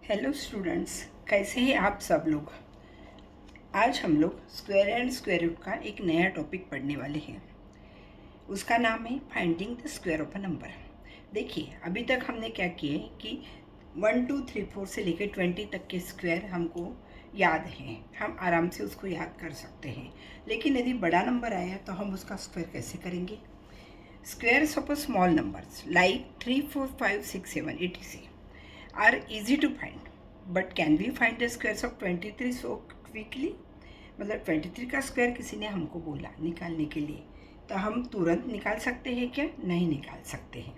Hello students, कैसे हैं आप सब लोग। आज हम लोग स्क्वायर एंड स्क्वायर रूट का एक नया टॉपिक पढ़ने वाले हैं। उसका नाम है finding the square of a number. देखिए, अभी तक हमने क्या किए कि 1 2 3 4 से लेकर 20 तक के स्क्वायर हमको याद हैं, हम आराम से उसको याद कर सकते हैं। लेकिन यदि बड़ा नंबर आया तो हम उसका स्क्वायर कैसे करेंगे। Squares of a small numbers like 3 4 5 6 7 etc are easy to find, but can we find the squares of 23 so quickly? मतलब 23 का स्क्वायर किसी ने हमको बोला निकालने के लिए, तो हम तुरंत निकाल सकते हैं क्या? नहीं निकाल सकते हैं।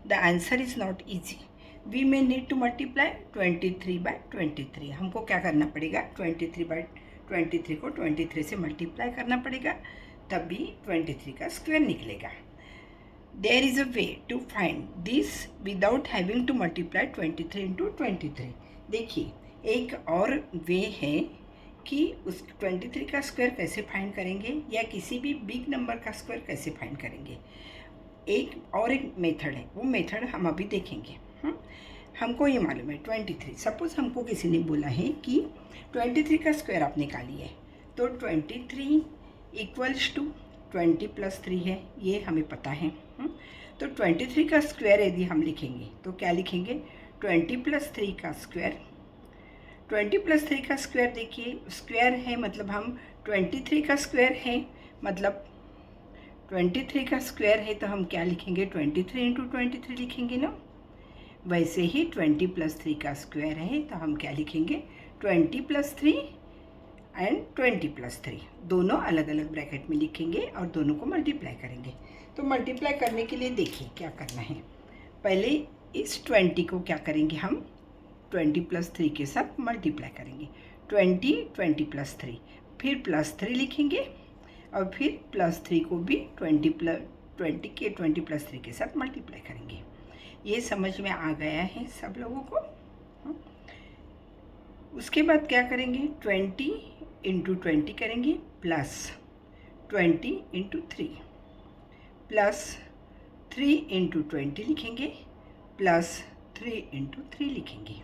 The answer is not easy. We may need to multiply 23 by 23। हमको क्या करना पड़ेगा? 23 बाय 23 को 23 से मल्टीप्लाई करना पड़ेगा, तभी 23 का स्क्वायर निकलेगा। There is a way to find this without having to multiply 23 into 23। देखिए, एक और वे है कि उस 23 का स्क्वायर कैसे फाइंड करेंगे या किसी भी बिग नंबर का स्क्वायर कैसे फाइंड करेंगे। एक मेथड है, वो मेथड हम अभी देखेंगे। हमको ये मालूम है 23। सपोज हमको किसी ने बोला है कि 23 का स्क्वायर आप निकालिए, तो 23 इक्वल्स टू 20 + 3 है, ये हमें पता है। तो 23 का स्क्वायर यदि हम लिखेंगे तो क्या लिखेंगे? 20 + 3 का स्क्वायर। 20 + 3 का स्क्वायर, देखिए स्क्वायर है मतलब हम 23 का स्क्वायर है, मतलब 23 का स्क्वायर है तो हम क्या लिखेंगे? 23 × 23 लिखेंगे ना। वैसे ही 20 + 3 का स्क्वायर है तो हम क्या लिखेंगे? 20 + 3 एंड 20 + 3 दोनों अलग अलग ब्रैकेट में लिखेंगे और दोनों को मल्टीप्लाई करेंगे। तो मल्टीप्लाई करने के लिए देखिए क्या करना है। पहले इस 20 को क्या करेंगे? हम 20 + 3 के साथ मल्टीप्लाई करेंगे। 20 20 + 3, फिर +3 लिखेंगे और फिर +3 को भी 20 + 3 के साथ मल्टीप्लाई करेंगे। ये समझ में आ गया है सब लोगों को? उसके बाद क्या करेंगे? 20 × 20 करेंगे, प्लस 20 × 3 प्लस 3 × 20 लिखेंगे, प्लस 3 × 3 लिखेंगे।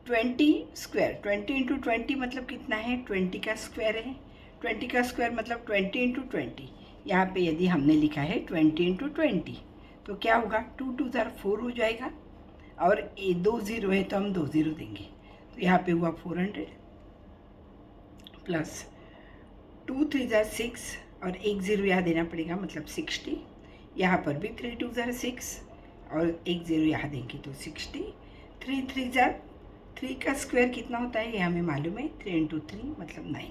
20 स्क्वायर, 20 × 20 मतलब कितना है? 20 का स्क्वायर है। 20 का स्क्वायर मतलब 20 × 20। यहाँ पे यदि हमने लिखा है 20 × 20 तो क्या होगा? 2 2 4 हो जाएगा, और 2 0 है तो हम 2 0 देंगे, तो यहाँ पे हुआ 400 प्लस 2 3 6 और 1 0 यहाँ देना पड़ेगा, मतलब 60। यहाँ पर भी 3 2 6 और 1 0 यहाँ देंगे तो 60। 3 3 3 का स्क्वायर कितना होता है ये हमें मालूम है, 3 × 3 मतलब 9।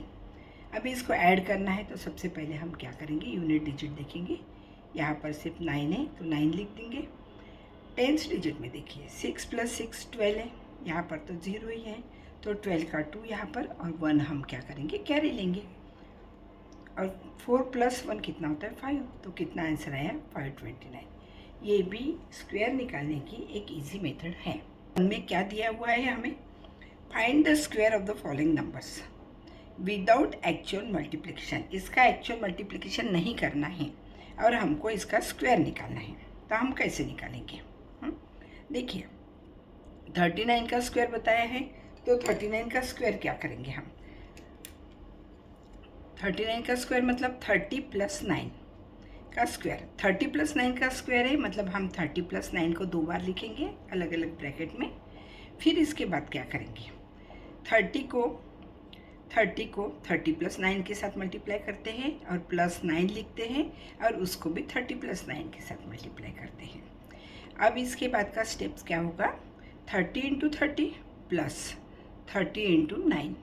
अभी इसको ऐड करना है तो सबसे पहले हम क्या करेंगे? यूनिट डिजिट देखेंगे। यहाँ पर सिर्फ 9 है तो 9 लिख देंगे। टेंस डिजिट में देखिए 6 + 6 12 है, यहाँ पर तो 0 ही है, तो 12 का 2 यहाँ पर और 1 हम क्या करेंगे? कैरी लेंगे। और 4 + 1 कितना होता है? 5। तो कितना आंसर आया? 529। ये भी स्क्वायर निकालने की एक इजी मेथड है। उनमें क्या दिया हुआ है हमें? Find the square of the following numbers without actual multiplication. इसका एक्चुअल मल्टीप्लिकेशन नहीं करना है और हमको इसका स्क्वायर निकालना है, तो हम कैसे निकालेंगे? देखिए, 39 का स्क्वायर बताया है, तो 39 का स्क्वायर क्या करेंगे हम? 39 का स्क्वायर मतलब 30 + 9 का स्क्वायर। 30 + 9 का स्क्वायर है मतलब हम 30 + 9 को 2 बार लिखेंगे अलग अलग ब्रैकेट में। फिर इसके बाद क्या करेंगे? 30 को 30 + 9 के साथ मल्टीप्लाई करते हैं और +9 लिखते हैं और उसको भी 30 + 9 के साथ मल्टीप्लाई करते हैं। अब इसके बाद का स्टेप्स क्या होगा? 30 × 30 प्लस 30 × 9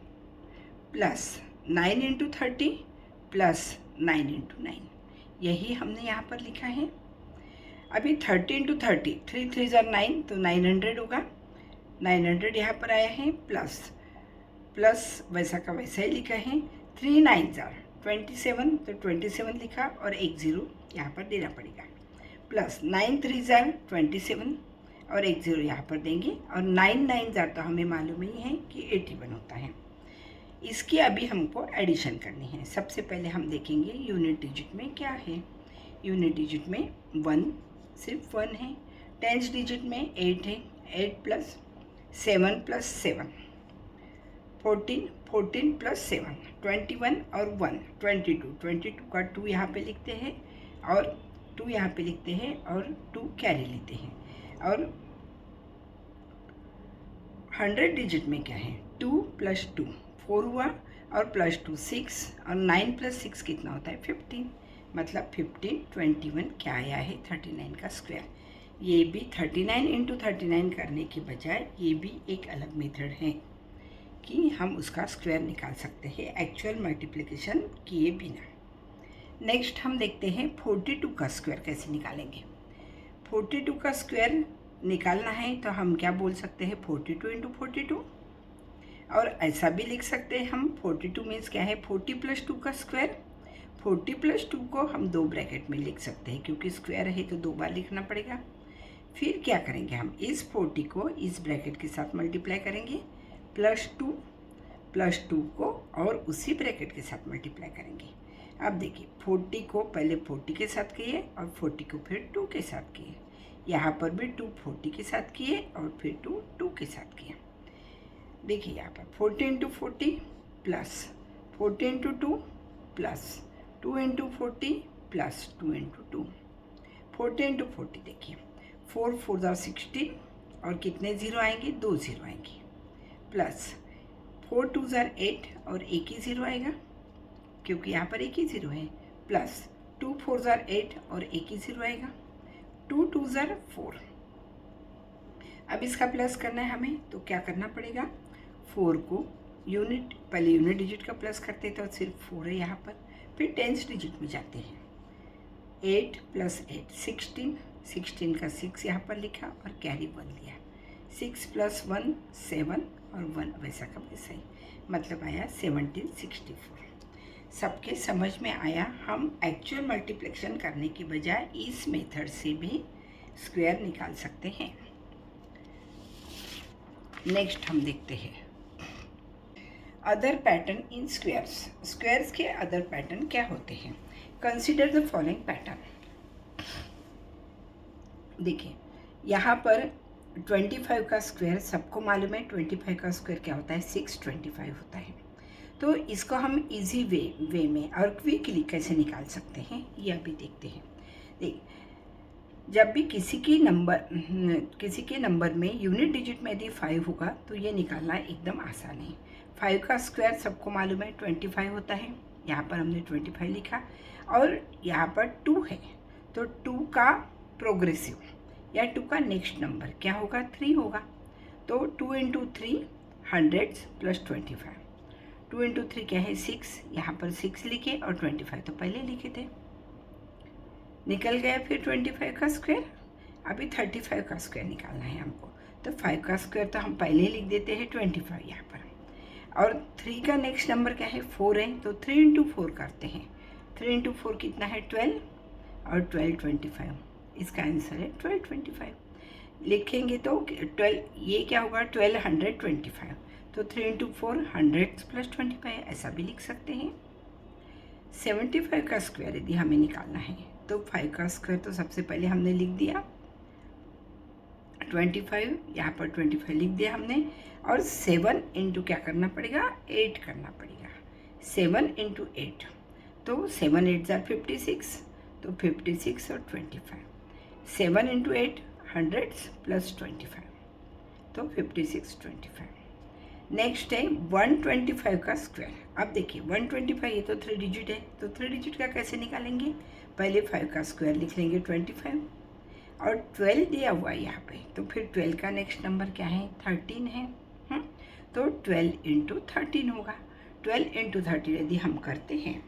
प्लस 9 × 30 प्लस 9 × 9, यही हमने यहाँ पर लिखा है। अभी 30 × 30, 3 3 9 तो 900 होगा, 900 यहाँ पर आया है, प्लस वैसा का वैसा ही लिखा है। 3 9 27 तो 27 लिखा और 1 0 यहाँ पर देना पड़ेगा, प्लस 9 3 27 और 1 0 यहाँ पर देंगे, और 9 9 तो हमें मालूम ही है कि 81 होता है। इसकी अभी हमको एडिशन करनी है। सबसे पहले हम देखेंगे यूनिट डिजिट में क्या है। यूनिट डिजिट में 1 सिर्फ 1 है। टेंस डिजिट में 8 है, 8 + 7 प्लस 7 14, 14 प्लस 7 21 और 1 22, 22 का 2 यहाँ पे लिखते हैं और 2 यहाँ पे लिखते हैं और 2 कैरी लेते हैं। और 100 डिजिट में क्या है, 2 प्लस 2 4 हुआ और प्लस 2 6 और 9 प्लस 6 कितना होता है 15, मतलब 15 21 क्या आया है 39 का स्क्वायर। ये भी 39 इंटू 39 करने के बजाय ये भी एक अलग मेथड है कि हम उसका स्क्वायर निकाल सकते हैं एक्चुअल मल्टीप्लिकेशन किए बिना। नेक्स्ट हम देखते हैं 42 का स्क्वायर कैसे निकालेंगे। 42 का स्क्वायर निकालना है तो हम क्या बोल सकते हैं 42 इंटू 42, और ऐसा भी लिख सकते हैं हम 42 मीन्स क्या है 40 प्लस 2 का स्क्वायर। 40 प्लस 2 को हम 2 ब्रैकेट में लिख सकते हैं क्योंकि स्क्वायर है तो 2 बार लिखना पड़ेगा। फिर क्या करेंगे, हम इस 40 को इस ब्रैकेट के साथ मल्टीप्लाई करेंगे, प्लस 2 को और उसी ब्रैकेट के साथ मल्टीप्लाई करेंगे। अब देखिए 40 को पहले 40 के साथ किए और 40 को फिर 2 के साथ किए, यहाँ पर भी 2 40 के साथ किए और फिर 2 के साथ किए। देखिए यहाँ पर 40 into 40 plus 40 into 2 plus 2 into 40 plus 2 into 2, 40 into 40 देखिए 4 4 16 और कितने ज़ीरो आएंगे 2 ज़ीरो आएंगे, प्लस 4 2 8 और एक ही ज़ीरो आएगा क्योंकि यहाँ पर एक ही ज़ीरो है, प्लस 2 4 8 और एक ही ज़ीरो आएगा, 2 2 4। अब इसका प्लस करना है हमें तो क्या करना पड़ेगा, 4 को यूनिट पहले यूनिट डिजिट का प्लस करते तो सिर्फ 4 है यहाँ पर, फिर टेंस डिजिट में जाते हैं 8 प्लस 8 16, 16 का 6 यहाँ पर लिखा और कैरी 1 लिया, 6 प्लस 1 7 और 1 वैसा का वैसा ही, मतलब आया 1764। सबके समझ में आया। हम एक्चुअल मल्टीप्लिकेशन करने की बजाय इस मेथड से भी स्क्वायर निकाल सकते हैं। नेक्स्ट हम देखते हैं other pattern in squares. Squares के अदर पैटर्न क्या होते हैं। Consider the following pattern. देखिए यहाँ पर 25 का स्क्वायर सबको मालूम है, 25 का स्क्वायर क्या होता है 625 होता है। तो इसको हम इजी वे में और क्विकली कैसे निकाल सकते हैं यह भी देखते हैं। देख, जब भी किसी के नंबर में यूनिट डिजिट में यदि 5 होगा तो ये निकालना एकदम आसान है। 5 का स्क्वायर सबको मालूम है 25 होता है, यहाँ पर हमने 25 लिखा और यहाँ पर 2 है तो 2 का प्रोग्रेसिव या 2 का नेक्स्ट नंबर क्या होगा 3 होगा। तो 2 इंटू 3 100 प्लस 25, 2 इंटू 3 क्या है 6, यहाँ पर 6 लिखे और 25 तो पहले लिखे थे, निकल गया। फिर 25 का स्क्वायर, अभी 35 का स्क्वायर निकालना है हमको, तो 5 का स्क्वायर तो हम पहले लिख देते हैं 25 यहाँ पर, और 3 का नेक्स्ट नंबर क्या है 4 है तो 3 इंटू 4 करते हैं, 3 इंटू 4 कितना है 12 और 12 25, इसका आंसर है 12 25। लिखेंगे तो 12 ये क्या होगा 1225, तो 3 इंटू 4 100 प्लस 25 ऐसा भी लिख सकते हैं। 75 का स्क्वायर यदि हमें निकालना है तो 5 का स्क्वायर तो सबसे पहले हमने लिख दिया 25, यहाँ पर 25 लिख दिया हमने, और 7 इंटू क्या करना पड़ेगा 8 करना पड़ेगा, 7 इंटू 8 तो 7 8 जार 56, तो 56 और 25, 7 इंटू 8 100 प्लस 25 तो 56 25। नेक्स्ट है 125 का स्क्वायर। अब देखिए 125 ये तो 3 डिजिट है, तो 3 डिजिट का कैसे निकालेंगे, पहले 5 का स्क्वायर लिख लेंगे 25 और 12 दिया हुआ है यहाँ पे, तो फिर 12 का नेक्स्ट नंबर क्या है 13 है, तो 12 इंटू 13 होगा। 12 इंटू 13 यदि हम करते हैं,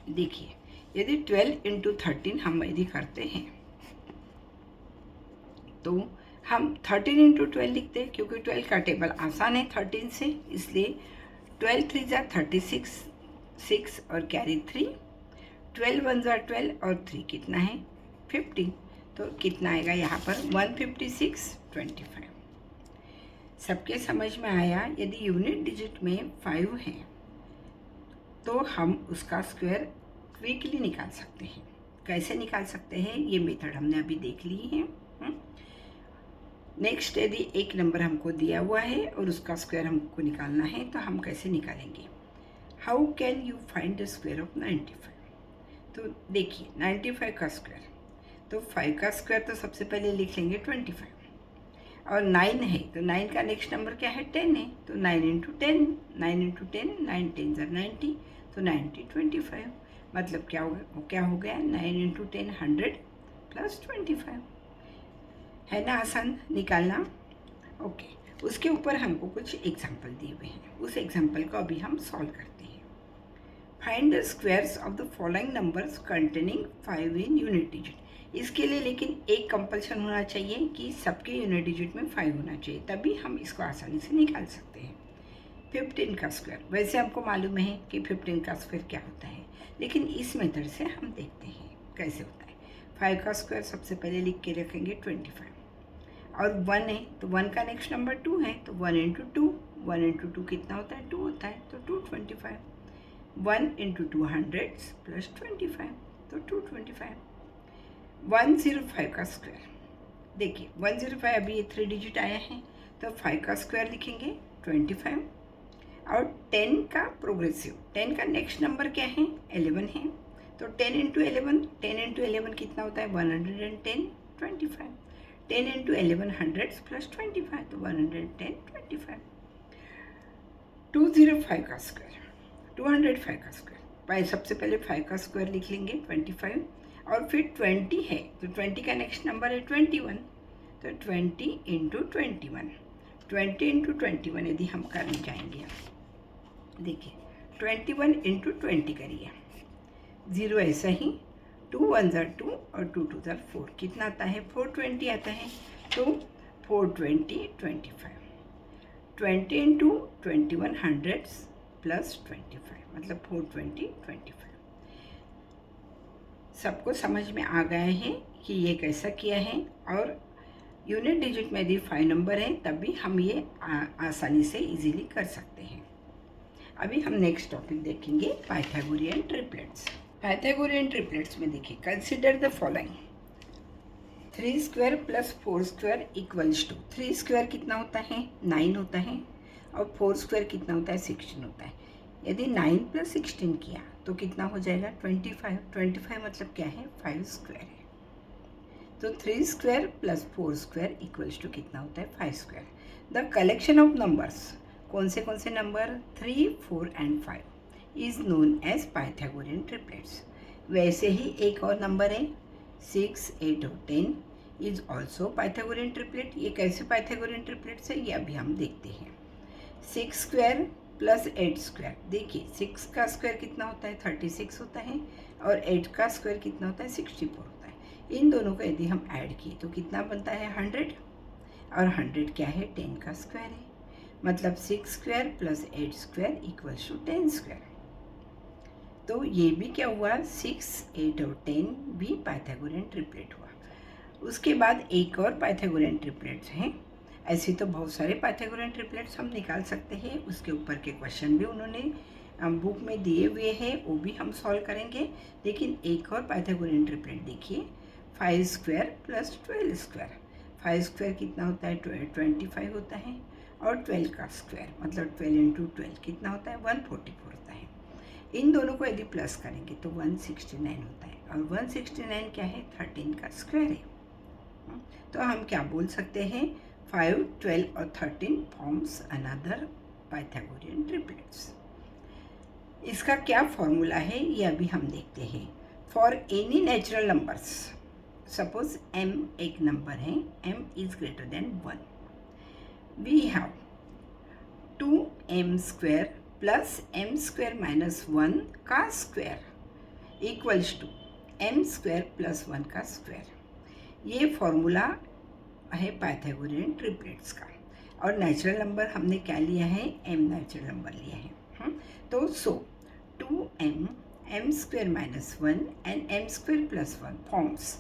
देखिए यदि 12 इंटू 13 हम यदि करते हैं तो हम 13 इंटू 12 लिखते हैं क्योंकि 12 का टेबल आसान है 13 से, इसलिए 12 3 जार 36, 6 और कैरी 3, 12 1 जार 12 और 3 कितना है 50, तो कितना आएगा यहाँ पर 156 25। सबके समझ में आया। यदि यूनिट डिजिट में 5 है तो हम उसका स्क्वायर क्विकली निकाल सकते हैं। कैसे निकाल सकते हैं ये मेथड हमने अभी देख ली है। नेक्स्ट यदि एक नंबर हमको दिया हुआ है और उसका स्क्वायर हमको निकालना है तो हम कैसे निकालेंगे? How can you find the square of 95? तो देखिए 95 का स्क्वायर, तो 5 का स्क्वायर तो सबसे पहले लिख लेंगे 25, और 9 है तो 9 का नेक्स्ट नंबर क्या है? 10 है, तो 9 इंटू 10, 9 10 ज़र 90, तो 90 25, मतलब क्या हो गया 9 इंटू 10 100 प्लस 25, है ना आसान निकालना? ओके, उसके ऊपर हमको कुछ एग्जाम्पल दिए हुए हैं, उस एग्जाम्पल को अभी हम सॉल्व करते हैं। Find the squares of the following numbers containing 5 in unit digit. इसके लिए लेकिन एक कंपल्सन होना चाहिए कि सबके यूनिट डिजिट में 5 होना चाहिए, तभी हम इसको आसानी से निकाल सकते हैं। 15 का स्क्वायर, वैसे हमको मालूम है कि 15 का स्क्वायर क्या होता है, लेकिन इस मेथड से हम देखते हैं कैसे होता है। 5 का स्क्वायर सबसे पहले लिख के रखेंगे 25, और 1 है तो 1 का नेक्स्ट नंबर 2 है, तो 1 इंटू 2, 1 इंटू 2 कितना होता है? 2 होता है, तो 225, 1 इंटू 2 100 प्लस 25, तो 225। 105 का स्क्वायर, देखिए 105 अभी ये 3 डिजिट आया है, तो 5 का स्क्वायर लिखेंगे 25, और 10 का प्रोग्रेसिव, 10 का नेक्स्ट नंबर क्या है? 11 है, तो 10 इंटू 11, 10 इंटू 11 कितना होता है? 110, 25, 10 इंटू 11 100 प्लस 25, तो 110 25। 205 का स्क्वायर, 205 का स्क्वायर, सबसे पहले 5 का स्क्वायर लिख लेंगे 25, और फिर 20 है तो 20 का नेक्स्ट नंबर है 21, तो 20 इंटू 21, 20 इंटू 21 यदि हम करने जाएंगे, देखिए 21 इंटू 20 करिए, 0 ऐसा ही, 2 1 ज़र 2 और 2 2 ज़र 4, कितना आता है? 420 आता है, तो 420 25, 20 इंटू 21 100 प्लस 25, मतलब 420 25। सबको समझ में आ गया है कि ये कैसा किया है, और यूनिट डिजिट में यदि 5 नंबर है तब भी हम ये आसानी से इजीली कर सकते हैं। अभी हम नेक्स्ट टॉपिक देखेंगे, पाइथागोरियन ट्रिपलेट्स। पाइथागोरियन ट्रिपलेट्स में देखिए, consider the following, 3 square plus 4 square equals to, 3 square कितना होता है? 9 होता है, और 4 स्क्वायर कितना होता है? 16 होता है। यदि 9 प्लस 16 किया तो कितना हो जाएगा? 25, 25 मतलब क्या है? 5 स्क्वायर है, तो 3 square plus 4 square equals to कितना होता है? 5 square. The collection of numbers, कौन से number? 3 4 and 5 is known as Pythagorean triplets. वैसे ही एक और नंबर है 6 8 और 10 इज ऑल्सो पाइथागोरियन ट्रिपलेट। ये कैसे पाइथागोरियन ट्रिपलेट्स है ये अभी हम देखते हैं। 6 स्क्वायर प्लस 8 स्क्वायर, देखिए 6 का स्क्वायर कितना होता है? 36 होता है, और 8 का स्क्वायर कितना होता है? 64 होता है। इन दोनों को यदि हम ऐड किए तो कितना बनता है? 100, और 100 क्या है? 10 का स्क्वायर है, मतलब 6 square plus 8 square equals to 10 square. तो ये भी क्या हुआ? 6 8 और 10 भी पाइथागोरियन ट्रिपलेट हुआ। उसके बाद एक और पाइथागोरियन ट्रिपलेट्स हैं। ऐसे तो बहुत सारे पाइथागोरियन ट्रिपलेट्स हम निकाल सकते हैं, उसके ऊपर के क्वेश्चन भी उन्होंने बुक में दिए हुए हैं, वो भी हम सॉल्व करेंगे। लेकिन एक और पाइथागोरियन ट्रिपलेट देखिए, 5 स्क्वायर प्लस 12 स्क्वायर। 5 स्क्वायर कितना होता है? 25 होता है, और 12 का स्क्वायर मतलब 12 इंटू 12 कितना होता है? 144 होता है। इन दोनों को यदि प्लस करेंगे तो 169 होता है, और 169 क्या है? 13 का स्क्वायर है। तो हम क्या बोल सकते हैं? 5 12 और 13 फॉर्म्स अनदर पाइथागोरियन ट्रिपलेट्स। इसका क्या फॉर्मूला है ये अभी हम देखते हैं। For any natural numbers, suppose m एक नंबर है, m is greater than 1, we have 2m square plus m square minus 1 का square equals to m square plus 1 का स्क्वायर। ये फॉर्मूला है पाइथागोरियन ट्रिपलेट्स का। और नेचुरल नंबर हमने क्या लिया है? m नेचुरल नंबर लिया है। तो 2m m square minus 1 and m square plus 1 forms,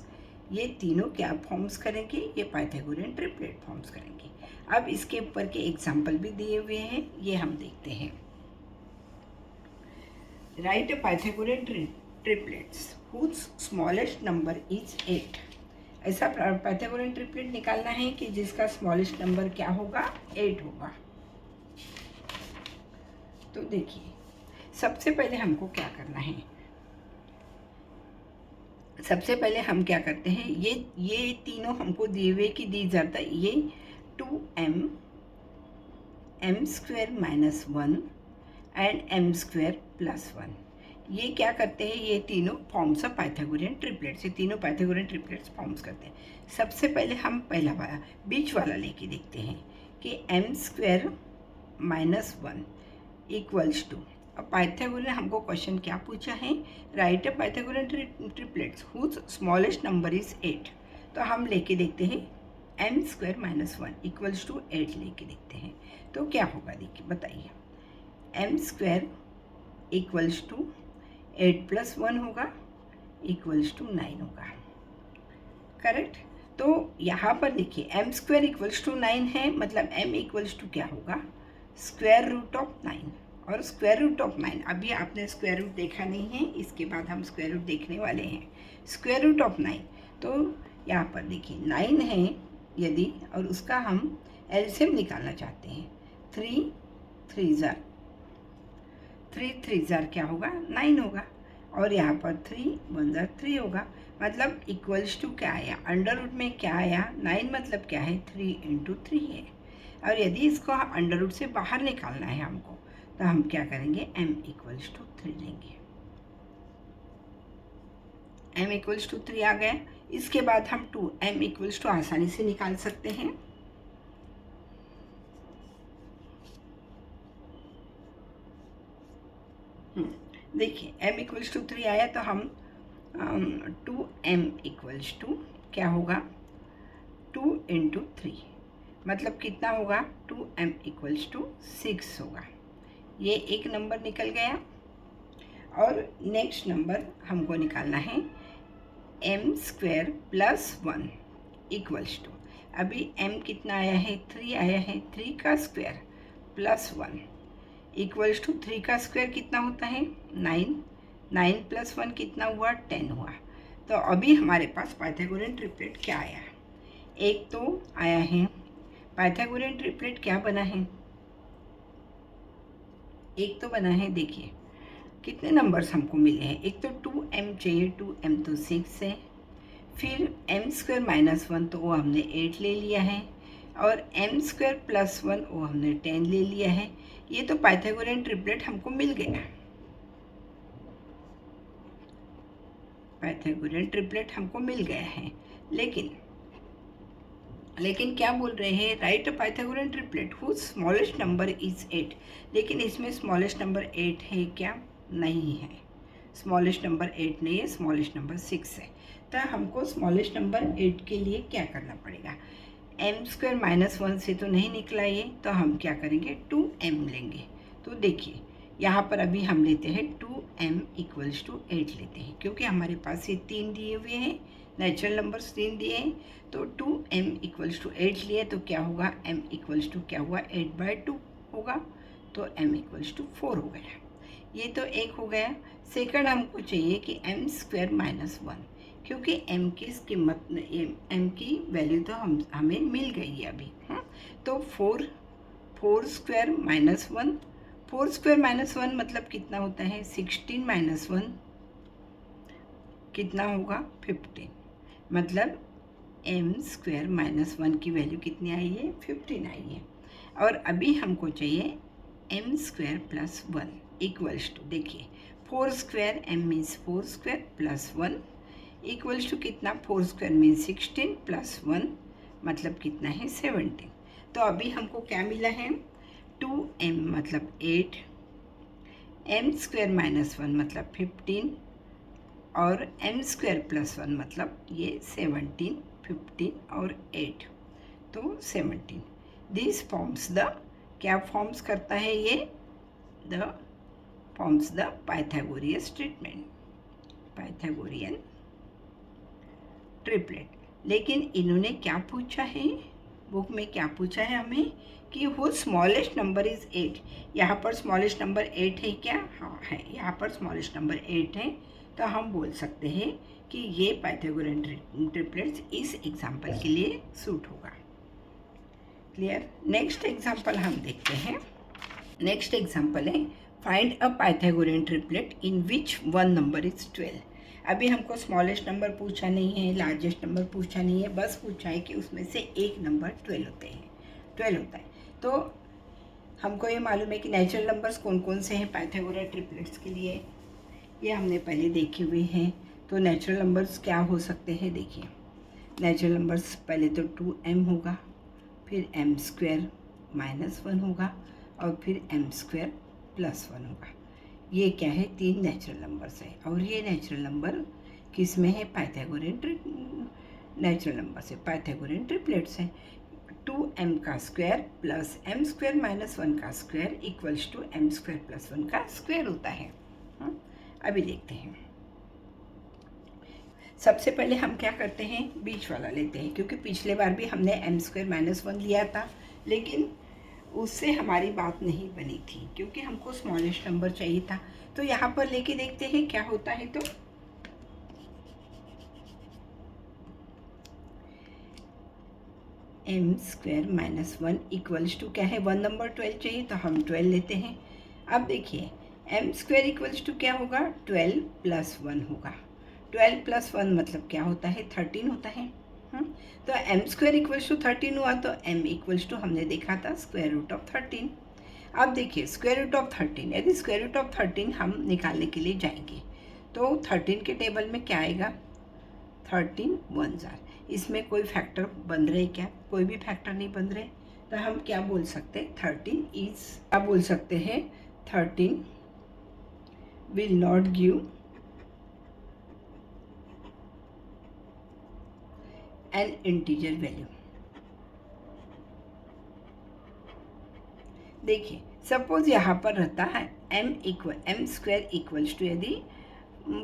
ये तीनों क्या फॉर्म्स करेंगे? ये पाइथागोरियन ट्रिपलेट फॉर्म्स करेंगे। अब इसके ऊपर के एग्जाम्पल भी दिए हुए हैं, ये हम देखते हैं। Write Pythagorean triplets whose smallest number is 8। ऐसा पाइथागोरियन ट्रिपलेट निकालना है कि जिसका स्मॉलेस्ट नंबर क्या होगा, 8 होगा। तो देखिए, सबसे पहले हमको क्या करना है, सबसे पहले हम क्या करते हैं, ये तीनों हमको दिए हुए कि दी जाता है, ये 2m m² minus 1 and m² plus 1, ये क्या करते हैं, ये तीनों फॉर्म्स ऑफ पाइथागोरियन ट्रिपलेट्स, ये तीनों पाइथागोरियन ट्रिपलेट्स फॉर्म्स करते हैं। सबसे पहले हम पहला वाला बीच वाला लेके देखते हैं कि m² माइनस 1 इक्वल्स टू, अब पाइथागोरियन हमको क्वेश्चन क्या पूछा है, write a Pythagorean triplets whose smallest number is 8। तो हम लेके देखते हैं m² माइनस 1 इक्वल्स टू 8 लेके देखते हैं, तो क्या होगा देखिए बताइए, m² इक्वल्स टू 8 प्लस 1 होगा इक्वल्स टू 9 होगा, करेक्ट। तो यहाँ पर देखिए m² इक्वल्स टू 9 है, मतलब m इक्वल्स टू क्या होगा, स्क्वायर रूट ऑफ 9, और स्क्वायर रूट ऑफ 9 अभी आपने स्क्वायर रूट देखा नहीं है, इसके बाद हम स्क्वायर रूट देखने वाले हैं। स्क्वायर रूट ऑफ 9, तो यहाँ पर देखिए 9 है यदि, और उसका हम एलसीएम निकालना चाहते हैं, 3 3 जार क्या होगा, 9 होगा, और यहाँ पर 3 1 जार 3 होगा, मतलब इक्वल्स टू क्या आया, अंडर रूट में क्या आया, 9 मतलब क्या है, 3 × 3 है। और यदि इसको अंडर रूट से बाहर निकालना है हमको, तो हम क्या करेंगे, m इक्वल्स टू 3 लेंगे, m इक्वल्स टू 3 आ गया। इसके बाद हम m इक्वल्स टू आसानी से निकाल सकते हैं, देखिए m इक्वल्स टू 3 आया, तो हम 2m इक्वल्स टू क्या होगा, 2 × 3 मतलब कितना होगा, 2m इक्वल्स टू 6 होगा, ये एक नंबर निकल गया। और नेक्स्ट नंबर हमको निकालना है m² प्लस 1 इक्वल्स टू, अभी m कितना आया है, 3 आया है, 3 का स्क्वायर प्लस 1 इक्वल्स टू 3 का स्क्वायर कितना होता है, 9, 9 प्लस 1 कितना हुआ, 10 हुआ। तो अभी हमारे पास पाइथागोरियन ट्रिपलेट क्या आया, एक तो आया है, पाइथागोरियन ट्रिपलेट क्या बना है, एक तो बना है, देखिए कितने नंबर्स हमको मिले हैं, एक तो 2m चाहिए, 2m तो 6 है, फिर m² माइनस 1 तो वो हमने 8 ले लिया है, और m² प्लस 1 वो हमने 10 ले लिया है। ये तो पाइथागोरियन ट्रिपलेट हमको मिल गया, पाइथागोरियन ट्रिपलेट हमको मिल गया है, लेकिन क्या बोल रहे हैं, write a Pythagorean triplet whose smallest number is 8, लेकिन इसमें स्मॉलेस्ट नंबर 8 है क्या, नहीं है, स्मॉलेस्ट नंबर 8 नहीं है, स्मॉलेस्ट नंबर 6 है। तो हमको स्मॉलेस्ट नंबर 8 के लिए क्या करना पड़ेगा, m² माइनस 1 से तो नहीं निकला ये, तो हम क्या करेंगे, 2m लेंगे। तो देखिए यहाँ पर अभी हम लेते हैं 2m इक्वल्स टू 8 लेते हैं, क्योंकि हमारे पास ये 3 दिए हुए हैं, नेचुरल नंबर्स 3 दिए हैं, तो 2m इक्वल्स टू 8 लिए, तो क्या होगा, m इक्वल्स टू क्या हुआ, 8/2 होगा, तो m इक्वल्स टू 4 हो गया, ये तो एक हो गया। सेकंड हमको चाहिए कि m² माइनस 1, क्योंकि m की कीमत, m की वैल्यू तो हमें मिल गई है अभी, तो 4² माइनस 1, 4² माइनस 1 मतलब कितना होता है, 16 माइनस 1 कितना होगा, 15, मतलब m² माइनस 1 की वैल्यू कितनी आई है, 15 आई है। और अभी हमको चाहिए m² प्लस 1 इक्वल्स टू, देखिए 4² m means 4² plus 1 equals to कितना, 4² मीन्स 16 प्लस 1 मतलब कितना है, 17। तो अभी हमको क्या मिला है, 2m मतलब 8, m² माइनस 1 मतलब 15, और m² प्लस 1 मतलब ये 17, 15 और 8, तो 17। दिस फॉर्म्स द, क्या फॉर्म्स करता है ये, the forms the Pythagorean treatment, Pythagorean triplet. लेकिन इन्होंने क्या पूछा है, बुक में क्या पूछा है हमें कि वो स्मॉलेस्ट नंबर इज़ 8, यहाँ पर स्मॉलेस्ट नंबर 8 है क्या, हाँ है, यहाँ पर स्मॉलेस्ट नंबर 8 है, तो हम बोल सकते हैं कि ये पाइथागोरन ट्रिपलेट्स इस एग्जाम्पल के लिए सूट होगा। क्लियर। नेक्स्ट एग्जाम्पल हम देखते हैं। नेक्स्ट एग्जाम्पल है find a Pythagorean triplet in which one number is 12। अभी हमको स्मॉलेस्ट नंबर पूछा नहीं है, लार्जेस्ट नंबर पूछा नहीं है, बस पूछा है कि उसमें से एक नंबर 12 होते हैं, 12 होता है। तो हमको ये मालूम है कि नेचुरल नंबर्स कौन कौन से हैं पाइथागोरन ट्रिपलेट्स के लिए, ये हमने पहले देखे हुए हैं। तो नेचुरल नंबर्स क्या हो सकते हैं, देखिए नेचुरल नंबर्स पहले तो 2m होगा, फिर m² -1 होगा और फिर m² +1 होगा। ये क्या है, 3 नेचुरल नंबर्स है। और ये नेचुरल नंबर किस में है, पाइथागोरन नेचुरल नंबर से पाइथागोरन ट्रिपलेट्स हैं। 2m² प्लस m² -1 का स्क्वायर इक्वल्स टू m² +1 का स्क्वायर होता है। अभी देखते हैं। सबसे पहले हम क्या करते हैं, बीच वाला लेते हैं, क्योंकि पिछले बार भी हमने m² -1 लिया था, लेकिन उससे हमारी बात नहीं बनी थी क्योंकि हमको स्मॉलेस्ट नंबर चाहिए था। तो यहाँ पर लेके देखते हैं क्या होता है। तो m² -1 इक्वल्स टू क्या है, 1 नंबर 12 चाहिए तो हम 12 लेते हैं। अब देखिए m² इक्वल्स टू क्या होगा, 12 + 1 होगा। 12 + 1 मतलब क्या होता है, 13 होता है। तो m² इक्वल्स टू 13 हुआ, तो m इक्वल्स टू हमने देखा था √13। अब देखिए √13, यदि √13 हम निकालने के लिए जाएंगे तो 13 के टेबल में क्या आएगा, 13 1 इसमें कोई फैक्टर बन रहे क्या, कोई भी फैक्टर नहीं बन रहे। तो हम क्या बोल सकते हैं, 13 इज, क्या बोल सकते हैं, 13 will not give an integer value. देखिए सपोज यहाँ पर रहता है m² इक्वल्स टू यदि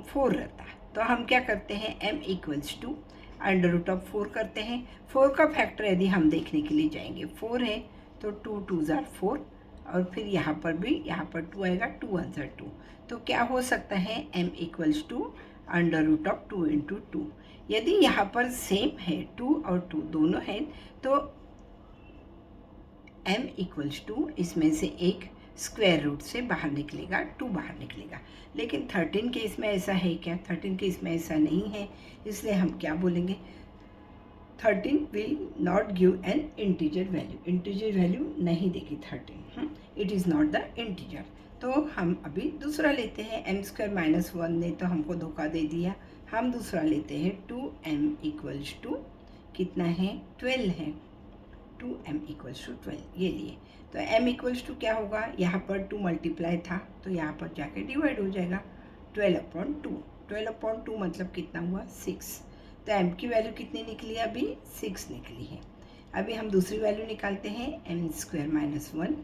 4 रहता तो हम क्या करते हैं, m इक्वल्स टू √4 करते हैं। 4 का फैक्टर यदि हम देखने के लिए जाएंगे, 4 है तो 2 2 4 और फिर यहाँ पर भी, यहाँ पर 2 आएगा, 2 1 2। तो क्या हो सकता है, m इक्वल्स टू √2 × 2। यदि यहाँ पर सेम है, 2 और 2 दोनों हैं, तो m इक्वल्स टू इसमें से एक स्क्वायर रूट से बाहर निकलेगा, 2 बाहर निकलेगा। लेकिन 13 के इसमें ऐसा है क्या, 13 के इसमें ऐसा नहीं है, इसलिए हम क्या बोलेंगे, 13 will not give an integer value. Integer value नहीं देगी 13, it is not the integer. तो हम अभी दूसरा लेते हैं, m² -1 ने तो हमको धोखा दे दिया। हम दूसरा लेते हैं, 2m इक्वल्स टू कितना है, 12 है, 2m इक्वल्स टू 12 ये लिए। तो m इक्वल्स टू क्या होगा, यहाँ पर 2 मल्टीप्लाई था तो यहाँ पर जाके डिवाइड हो जाएगा, 12/2। 12/2 मतलब कितना हुआ, 6। तो m की वैल्यू कितनी निकली, अभी 6 निकली है। अभी हम दूसरी वैल्यू निकालते हैं, m² -1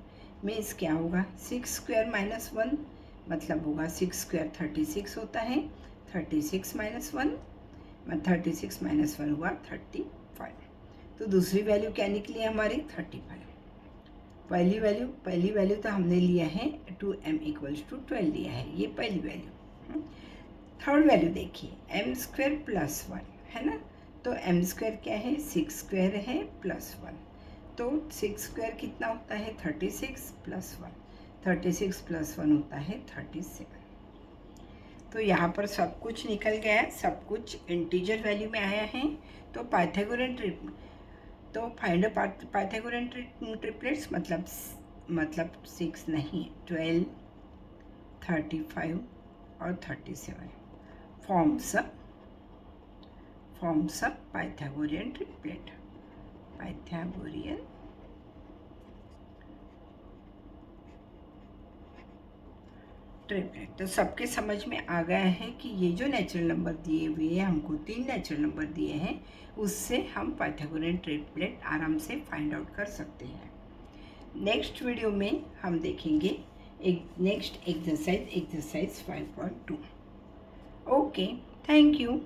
मीन्स क्या होगा, 6² -1 मतलब होगा 6² 36 होता है, 36 -1 36 -1 हुआ 35। तो दूसरी वैल्यू क्या निकली है हमारी, 35। पहली वैल्यू तो हमने लिया है 2m इक्वल्स टू 12 लिया है, ये पहली वैल्यू। थर्ड वैल्यू देखिए, m² +1 है ना, तो m² क्या है, 6² है +1, तो 6² कितना होता है, 36 +1, 36 +1 होता है 37। तो यहाँ पर सब कुछ निकल गया है, सब कुछ इंटीजर वैल्यू में आया है। तो पाइथागोरन फाइंड पाइथागोरन ट्रिपलेट्स मतलब 6 नहीं, 12, 35 और 37 forms a Pythagorean triplet. Pythagorean triplet. तो सबके समझ में आ गया है कि ये जो नेचुरल नंबर दिए हुए हैं, हमको 3 नेचुरल नंबर दिए हैं, उससे हम पाइथागोरियन ट्रिपलेट आराम से फाइंड आउट कर सकते हैं। नेक्स्ट वीडियो में हम देखेंगे एक next exercise 5.2। Okay, thank you.